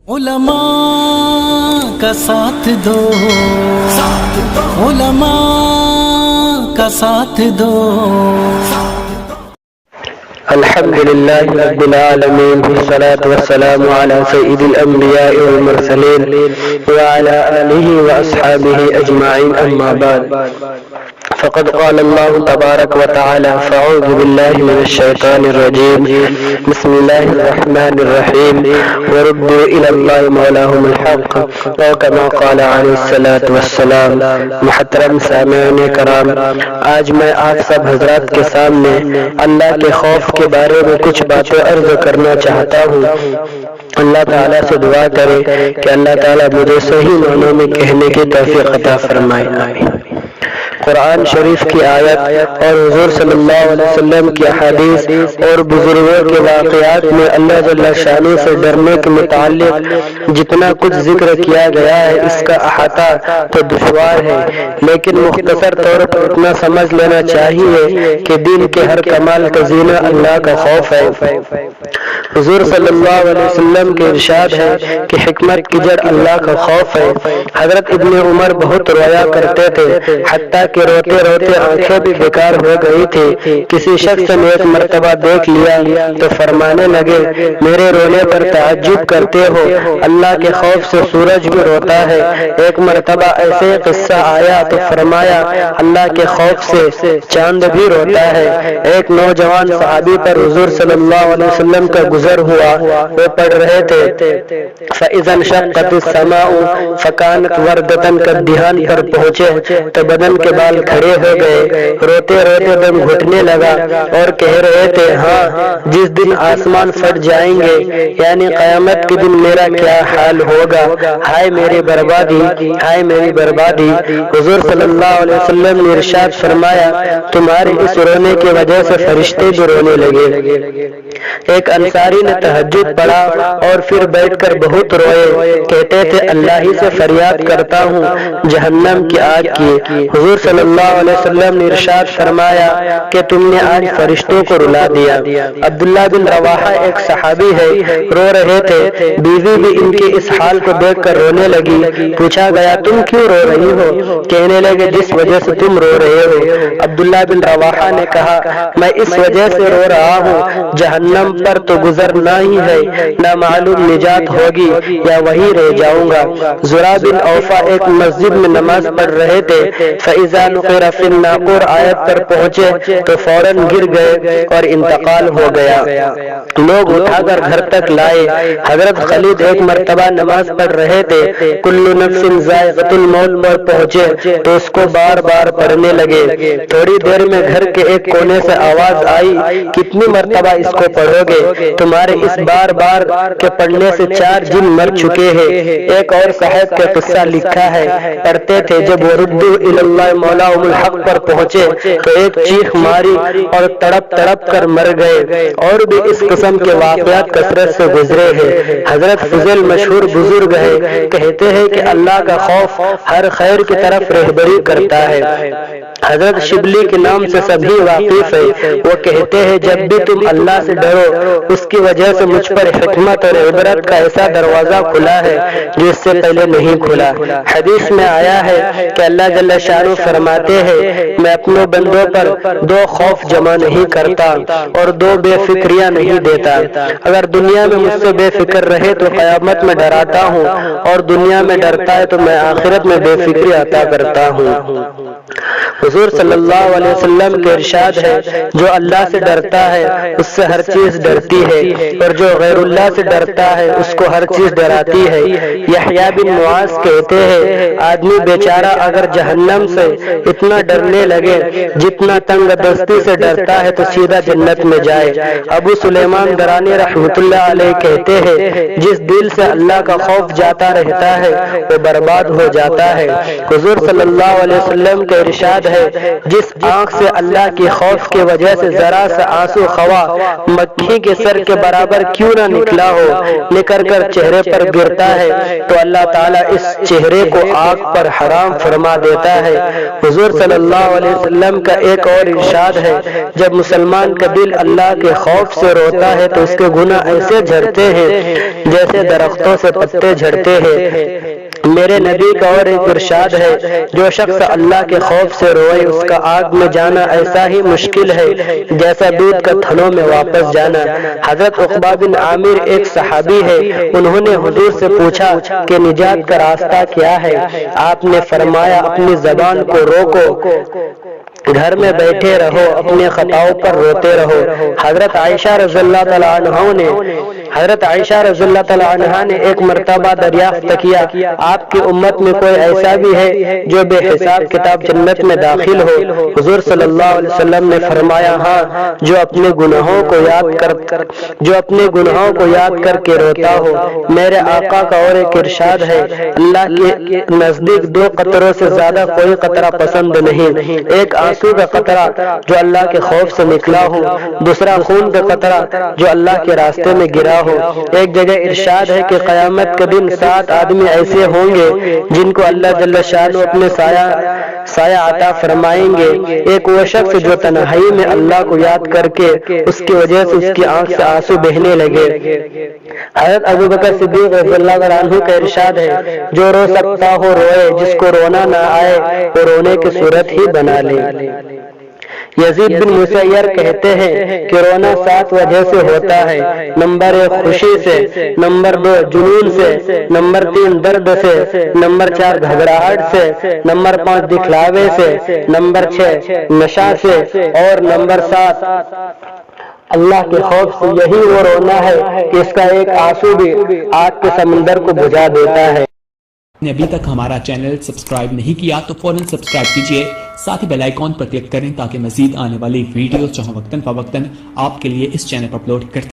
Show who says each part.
Speaker 1: علماء کا ساتھ دو، علماء کا ساتھ دو۔
Speaker 2: الحمد للہ رب العالمین، والصلاة والسلام علی سید الانبیاء والمرسلین وعلی آلہ واصحابہ اجمعین، اما بعد فقد قال اللہ تبارک وتعالی فاعوذ باللہ من الشیطان الرجیم بسم اللہ الرحمن الرحیم وردوا الی اللہ مولاہم الحق او کما قال علیہ الصلاة والسلام۔ محترم سامعین کرام، آج میں آپ سب حضرات کے سامنے اللہ کے خوف کے بارے میں کچھ باتیں عرض کرنا چاہتا ہوں۔ اللہ تعالیٰ سے دعا کرے کہ اللہ تعالیٰ مجھے صحیح معنوں میں کہنے کی توفیق عطا فرمائے، آمین۔ قرآن شریف کی آیت اور حضور صلی اللہ علیہ وسلم کی احادیث اور بزرگوں کے واقعات میں اللہ جل شانہ سے ڈرنے کے متعلق جتنا کچھ ذکر کیا گیا ہے، اس کا احاطہ تو دشوار ہے، لیکن مختصر طور پر اتنا سمجھ لینا چاہیے کہ دین کے ہر کمال کا زینہ اللہ کا خوف ہے۔ حضور صلی اللہ علیہ وسلم کے ارشاد ہے کہ حکمت کی جڑ اللہ کا خوف ہے۔ حضرت ابن عمر بہت رویا کرتے تھے، حتیٰ کہ روتے روتے آنکھیں بھی بیکار ہو گئی تھی۔ کسی شخص نے ایک مرتبہ دیکھ لیا تو فرمانے لگے، میرے رونے پر تعجب کرتے ہو، اللہ کے خوف سے سورج بھی روتا ہے۔ ایک مرتبہ ایسے قصہ آیا تو فرمایا، اللہ کے خوف سے چاند بھی روتا ہے۔ ایک نوجوان صحابی پر حضور صلی اللہ علیہ وسلم کا گزر ہوا، وہ پڑھ رہے تھے فَإِذَا انشَقَّتِ السَّمَاءُ فَكَانَتْ وَرْدَةً كَالدِّهَانِ پر پہنچے تو بدن کے بال کھڑے ہو گئے، روتے روتے دم گھٹنے لگا اور کہہ رہے تھے، ہاں جس دن آسمان پھٹ جائیں گے، یعنی قیامت کے دن میرا کیا حال ہوگا، ہائے میری بربادی، ہائے میری بربادی۔ حضور صلی اللہ علیہ وسلم نے ارشاد فرمایا، تمہارے اس رونے کی وجہ سے فرشتے بھی رونے لگے۔ ایک انصاری نے تہجد پڑھا اور پھر بیٹھ کر بہت روئے، کہتے تھے اللہ ہی سے فریاد کرتا ہوں جہنم کی آگ کی۔ حضور صلی اللہ علیہ وسلم نے ارشاد فرمایا کہ تم نے آج فرشتوں کو رلا دیا۔ عبداللہ بن رواحہ ایک صحابی ہے، رو رہے تھے، بیوی بھی ان کے اس حال کو دیکھ کر رونے لگی۔ پوچھا گیا تم کیوں رو رہی ہو؟ کہنے لگے جس وجہ سے تم رو رہے ہو۔ عبداللہ بن رواحہ نے کہا میں اس وجہ سے رو رہا ہوں، جہنم پر تو گزرنا ہی ہے، نہ معلوم نجات ہوگی یا وہی رہ جاؤں گا۔ زرا بن اوفا ایک مسجد میں نماز پڑھ رہے تھے، فَإِذَا نُقِرَ فِي النَّاقُورِ آیت پر پہنچے تو فوراً گر گئے اور انتقال ہو گیا۔ لوگ اٹھا کر گھر تک لائے۔ حضرت خالد ایک مرتبہ نماز پڑھ رہے تھے، کل نفس ذائقۃ الموت پر پہنچے تو اس کو بار بار پڑھنے لگے۔ تھوڑی دیر میں گھر کے ایک کونے سے آواز آئی، کتنی مرتبہ اس کو پڑھو گے؟ تمہارے اس بار بار کے پڑھنے سے 4 جن مر چکے ہیں۔ ایک اور صاحب کا قصہ لکھا ہے، پڑھتے تھے جب وردوا الی اللہ مولاہم الحق پر پہنچے تو ایک چیخ ماری اور تڑپ تڑپ کر مر گئے۔ اور بھی اس قسم کے واقعات کثرت سے گزرے ہیں۔ حضرت فضل مشہور بزرگ ہے، کہتے ہیں کہ اللہ کا خوف ہر خیر کی طرف رہبری کرتا ہے۔ حضرت شبلی کے نام سے سبھی واقف ہے، وہ کہتے ہیں جب بھی تم اللہ سے ڈرو، اس کی وجہ سے مجھ پر حکمت اور عبرت کا ایسا دروازہ کھلا ہے جو اس سے پہلے نہیں کھلا۔ حدیث میں آیا ہے کہ اللہ جل شانہ فرماتے ہیں میں اپنے بندوں پر 2 خوف جمع نہیں کرتا اور 2 بے فکریاں نہیں دیتا۔ اگر دنیا میں مجھ سے بے فکر رہے تو قیامت میں ڈراتا ہوں، اور دنیا میں ڈرتا ہے تو میں آخرت میں بے فکری عطا کرتا ہوں۔ حضور صلی اللہ علیہ وسلم کے ارشاد ہے جو اللہ سے ڈرتا ہے اس سے ہر چیز ڈرتی ہے، اور جو غیر اللہ سے ڈرتا ہے اس کو ہر چیز ڈراتی ہے۔ یحییٰ بن معاذ کہتے ہیں آدمی بیچارہ اگر جہنم سے اتنا ڈرنے لگے جتنا تنگ دستی سے ڈرتا ہے تو سیدھا جنت میں جائے۔ ابو سلیمان درانی رحمۃ اللہ علیہ کہتے ہیں جس دل سے اللہ کا خوف جاتا رہتا ہے وہ برباد ہو جاتا ہے۔ حضور صلی اللہ علیہ وسلم کا ارشاد ہے، جس آنکھ سے اللہ کے خوف کی وجہ سے ذرا سا آنسو خوا مکھی کے سر کے برابر کیوں نہ نکلا ہو، نکل کر چہرے پر گرتا ہے تو اللہ تعالیٰ اس چہرے کو آگ پر حرام فرما دیتا ہے۔ حضور صلی اللہ علیہ وسلم کا ایک اور ارشاد ہے، جب مسلمان کا دل اللہ کے خوف سے روتا ہے تو اس کے گناہ ایسے جھڑتے ہیں جیسے درختوں سے پتے جھڑتے ہیں۔ میرے نبی کا اور ایک ارشاد ہے، جو شخص اللہ کے خوف سے روئے اس کا آگ میں جانا ایسا ہی مشکل ہے جیسا دودھ کا تھنوں میں واپس جانا۔ حضرت عقبہ بن عامر ایک صحابی ہے، انہوں نے حضور سے پوچھا کہ نجات کا راستہ کیا ہے؟ آپ نے فرمایا اپنی زبان کو روکو، گھر میں بیٹھے رہو، اپنے خطاؤں پر روتے رہو۔ حضرت عائشہ رضی اللہ تعالی عنہا نے ایک مرتبہ دریافت کیا، آپ کی امت میں کوئی ایسا بھی ہے جو بے حساب کتاب جنت میں داخل ہو؟ حضور صلی اللہ علیہ وسلم نے فرمایا ہاں، جو اپنے گناہوں کو یاد کر کے روتا ہو۔ میرے آقا کا اور ایک ارشاد ہے، اللہ کے نزدیک دو قطروں سے زیادہ کوئی قطرہ پسند نہیں، ایک آنسو کا قطرہ جو اللہ کے خوف سے نکلا ہو، دوسرا خون کا قطرہ جو اللہ کے راستے میں گرا ہو۔ ایک جگہ ارشاد ہے کہ قیامت کے دن 7 آدمی ایسے ہوں گے جن کو اللہ جل شانہ اپنے سایہ عطا فرمائیں گے۔ ایک وہ شخص جو تنہائی میں اللہ کو یاد کر کے اس کی وجہ سے اس کی آنکھ سے آنسو بہنے لگے۔ حضرت ابوبکر صدیق رضی اللہ عنہ کا ارشاد ہے، جو رو سکتا ہو روئے، جس کو رونا نہ آئے وہ رونے کی صورت ہی بنا لے۔ یزید بن مسیر کہتے ہیں کہ رونا 7 وجہ سے ہوتا ہے، نمبر 1 خوشی سے، نمبر 2 جنون سے، نمبر 3 درد سے، نمبر 4 گھبراہٹ سے، نمبر 5 دکھلاوے سے، نمبر 6 نشہ سے، اور نمبر 7 اللہ کے خوف سے۔ یہی وہ رونا ہے کہ اس کا ایک آنسو بھی آگ کے سمندر کو بجھا دیتا ہے۔
Speaker 3: نے ابھی تک ہمارا چینل سبسکرائب نہیں کیا تو فوراً سبسکرائب کیجئے، ساتھ ہی بیل آئیکن پر کلک کریں تاکہ مزید آنے والی ویڈیو جہاں وقتاً فوقتاً آپ کے لیے اس چینل پر اپلوڈ کرتے